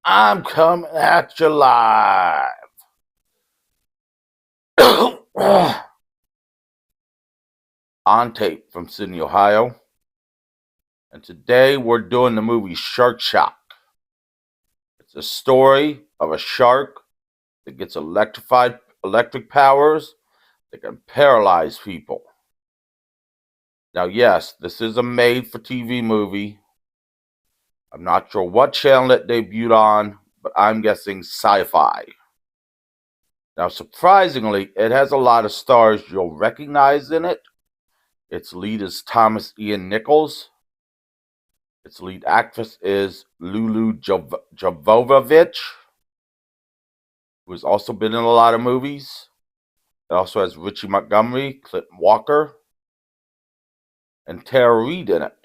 I'm coming at you live. On tape from Sydney, Ohio. And today we're doing the movie Shark Shock. It's a story of a shark that gets electric powers that can paralyze people. Now, yes, this is a made for TV movie. I'm not sure what channel it debuted on, but I'm guessing Sci-Fi. Now, surprisingly, it has a lot of stars you'll recognize in it. Its lead is Thomas Ian Nichols. Its lead actress is Lulu Jovovich, who has also been in a lot of movies. It also has Richie Montgomery, Clinton Walker, and Tara Reid in it.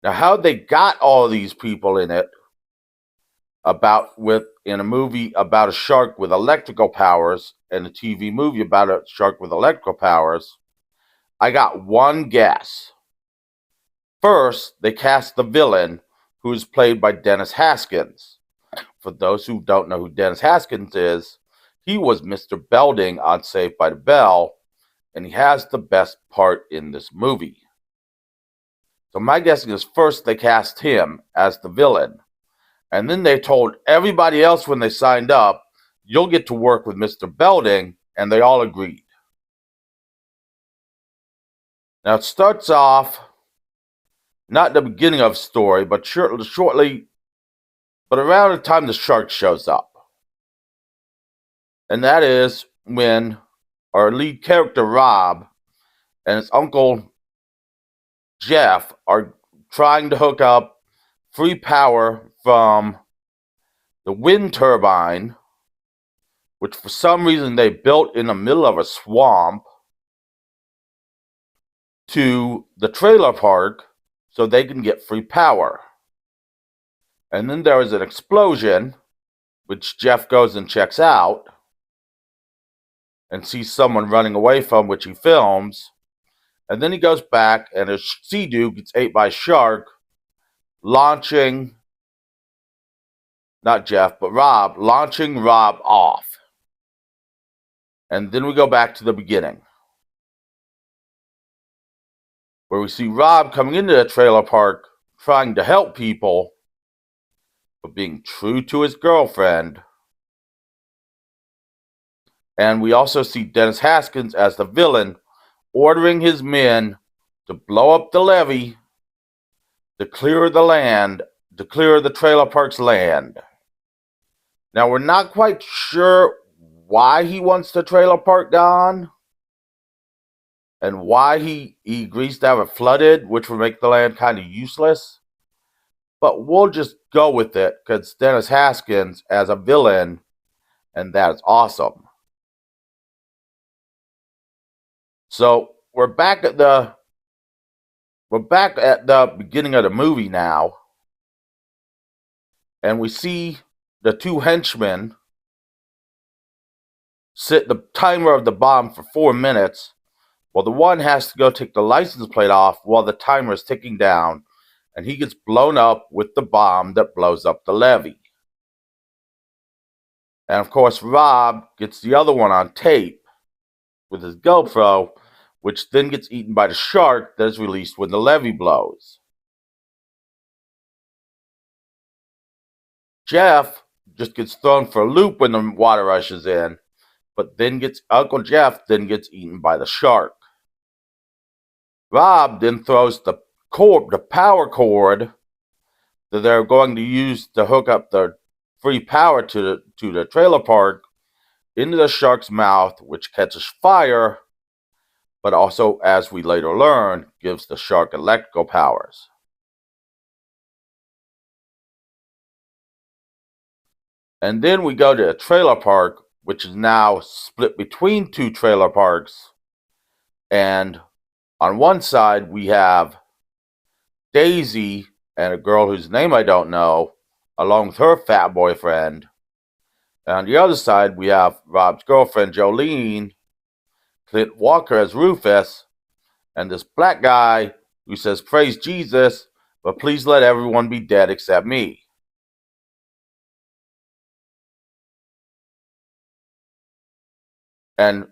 Now, how they got all these people in it in a movie about a shark with electrical powers and a TV movie about a shark with electrical powers, I got one guess. First, they cast the villain, who is played by Dennis Haskins. For those who don't know who Dennis Haskins is, he was Mr. Belding on Saved by the Bell, and he has the best part in this movie. So my guessing is first they cast him as the villain, and then they told everybody else when they signed up, you'll get to work with Mr. Belding, and they all agreed. Now it starts off, not the beginning of the story, but around the time the shark shows up. And that is when our lead character, Rob, and his uncle, Jeff, are trying to hook up free power from the wind turbine, which for some reason they built in the middle of a swamp, to the trailer park so they can get free power. And then there is an explosion, which Jeff goes and checks out and sees someone running away from, which he films. And then he goes back, and a sea dude gets ate by a shark, launching Rob off. And then we go back to the beginning, where we see Rob coming into the trailer park trying to help people, but being true to his girlfriend. And we also see Dennis Haskins as the villain, ordering his men to blow up the levee to clear the trailer park's land. Now, we're not quite sure why he wants the trailer park gone and why he agrees to have it flooded, which would make the land kind of useless. But we'll just go with it because Dennis Haskins as a villain, and that's awesome. So we're back at the beginning of the movie now, and we see the two henchmen set the timer of the bomb for 4 minutes, while the one has to go take the license plate off while the timer is ticking down, and he gets blown up with the bomb that blows up the levee. And of course, Rob gets the other one on tape with his GoPro, which then gets eaten by the shark that is released when the levee blows. Jeff just gets thrown for a loop when the water rushes in, but Uncle Jeff then gets eaten by the shark. Rob then throws the power cord that they're going to use to hook up the free power to the trailer park into the shark's mouth, which catches fire, but also, as we later learn, gives the shark electrical powers. And then we go to a trailer park, which is now split between two trailer parks. And on one side, we have Daisy and a girl whose name I don't know, along with her fat boyfriend. And on the other side, we have Rob's girlfriend, Jolene, Clint Walker as Rufus, and this black guy who says, "Praise Jesus, but please let everyone be dead except me." And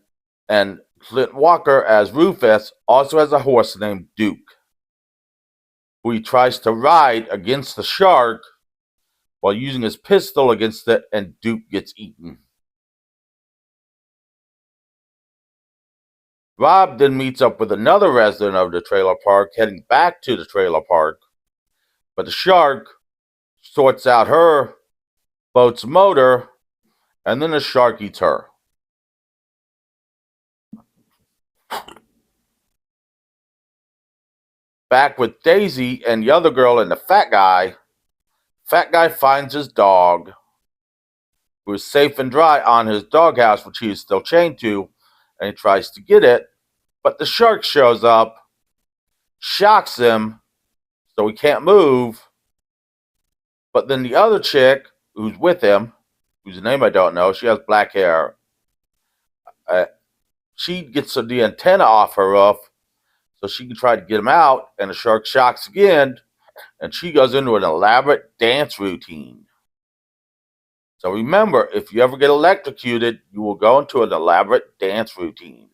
Clint Walker as Rufus also has a horse named Duke, who he tries to ride against the shark while using his pistol against it, and Duke gets eaten. Rob then meets up with another resident of the trailer park heading back to the trailer park, but the shark sorts out her boat's motor, and then the shark eats her. Back with Daisy and the other girl and the fat guy finds his dog, who is safe and dry on his doghouse, which he is still chained to, and he tries to get it, but the shark shows up, shocks him, so he can't move. But then the other chick who's with him, whose name I don't know, she has black hair. She gets the antenna off her roof so she can try to get him out, and the shark shocks again, and she goes into an elaborate dance routine. So remember, if you ever get electrocuted, you will go into an elaborate dance routine.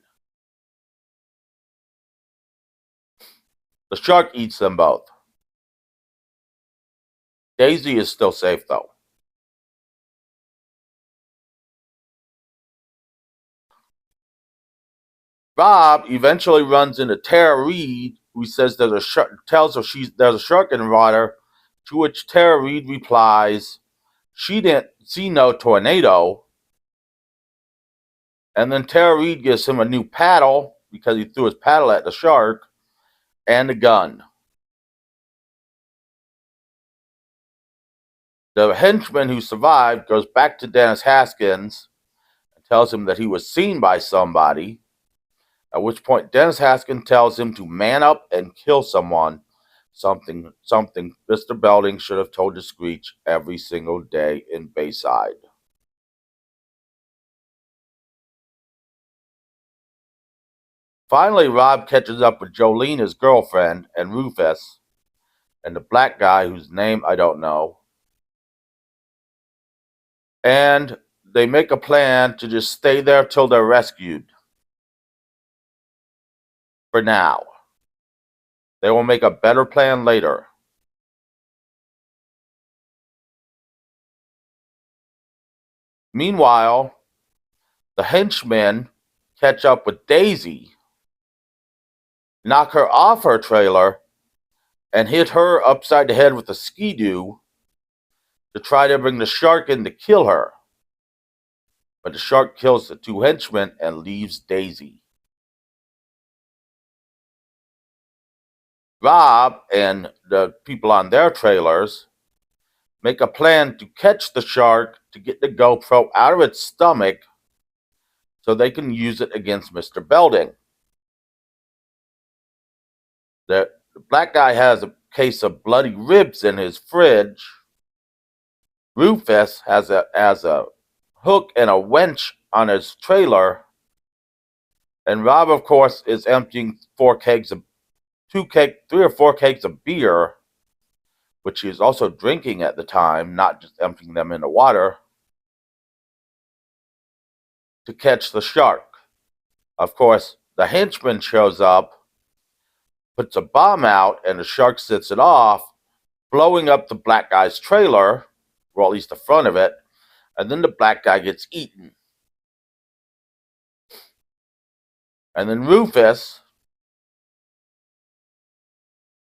The shark eats them both. Daisy is still safe, though. Bob eventually runs into Tara Reid, who says there's a shark, tells her there's a shark in the water, to which Tara Reid replies, she didn't see no tornado. And then Tara Reid gives him a new paddle, because he threw his paddle at the shark, and a gun. The henchman who survived goes back to Dennis Haskins and tells him that he was seen by somebody, at which point Dennis Haskins tells him to man up and kill someone, something Mr. Belding should have told to Screech every single day in Bayside. Finally, Rob catches up with Jolene, his girlfriend, and Rufus, and the black guy whose name I don't know. And they make a plan to just stay there till they're rescued. For now. They will make a better plan later. Meanwhile, the henchmen catch up with Daisy, knock her off her trailer, and hit her upside the head with a skidoo to try to bring the shark in to kill her. But the shark kills the two henchmen and leaves Daisy. Rob and the people on their trailers make a plan to catch the shark to get the GoPro out of its stomach so they can use it against Mr. Belding. The black guy has a case of bloody ribs in his fridge. Rufus has a hook and a winch on his trailer. And Rob, of course, is emptying 3 or 4 kegs of beer, which he is also drinking at the time, not just emptying them into water, to catch the shark. Of course, the henchman shows up, puts a bomb out, and the shark sets it off, blowing up the black guy's trailer, or at least the front of it, and then the black guy gets eaten. And then Rufus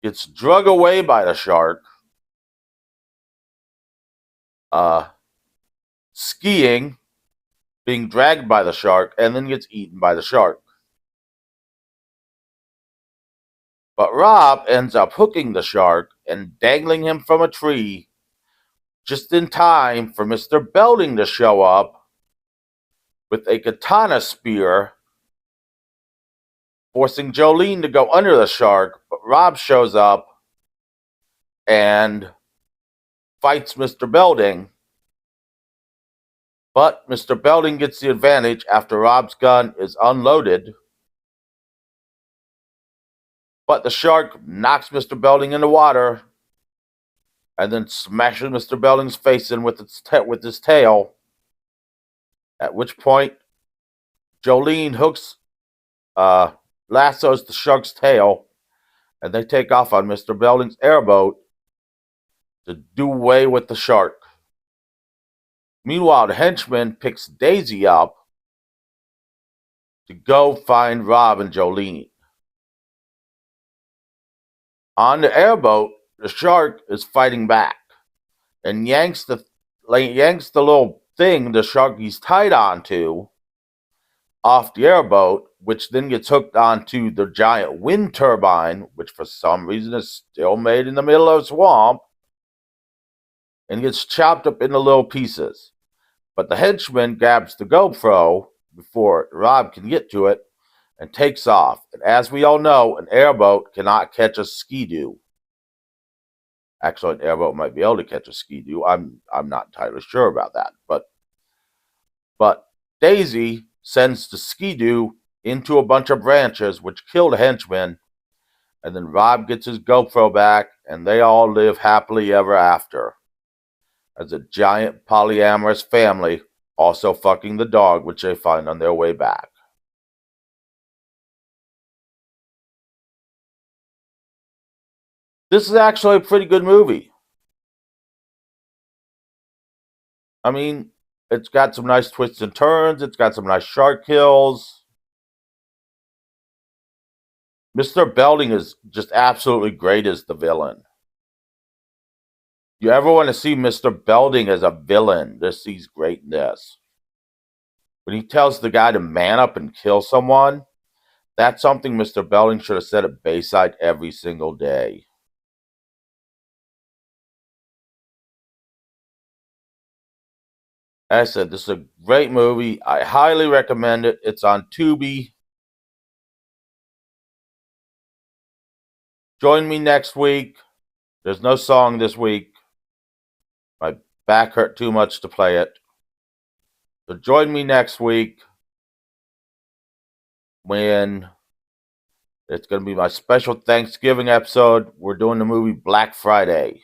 gets drug away by the shark, skiing, being dragged by the shark, and then gets eaten by the shark. But Rob ends up hooking the shark and dangling him from a tree just in time for Mr. Belding to show up with a katana spear, forcing Jolene to go under the shark. But Rob shows up and fights Mr. Belding. But Mr. Belding gets the advantage after Rob's gun is unloaded. But the shark knocks Mr. Belding in the water and then smashes Mr. Belding's face in with his tail. At which point, Jolene lassos the shark's tail, and they take off on Mr. Belding's airboat to do away with the shark. Meanwhile, the henchman picks Daisy up to go find Rob and Jolene. On the airboat, the shark is fighting back and yanks the little thing the shark he's tied onto off the airboat, which then gets hooked onto the giant wind turbine, which for some reason is still made in the middle of a swamp, and gets chopped up into little pieces. But the henchman grabs the GoPro before Rob can get to it and takes off. And as we all know, an airboat cannot catch a Ski-Doo. Actually, an airboat might be able to catch a Ski-Doo. I'm not entirely sure about that. But Daisy sends the Ski-Doo into a bunch of branches, which kill the henchman. And then Rob gets his GoPro back, and they all live happily ever after as a giant polyamorous family, also fucking the dog, which they find on their way back. This is actually a pretty good movie. I mean, it's got some nice twists and turns. It's got some nice shark kills. Mr. Belding is just absolutely great as the villain. You ever want to see Mr. Belding as a villain? He's great in this. When he tells the guy to man up and kill someone, that's something Mr. Belding should have said at Bayside every single day. As I said, this is a great movie. I highly recommend it. It's on Tubi. Join me next week. There's no song this week. My back hurt too much to play it. So join me next week when it's going to be my special Thanksgiving episode. We're doing the movie Black Friday.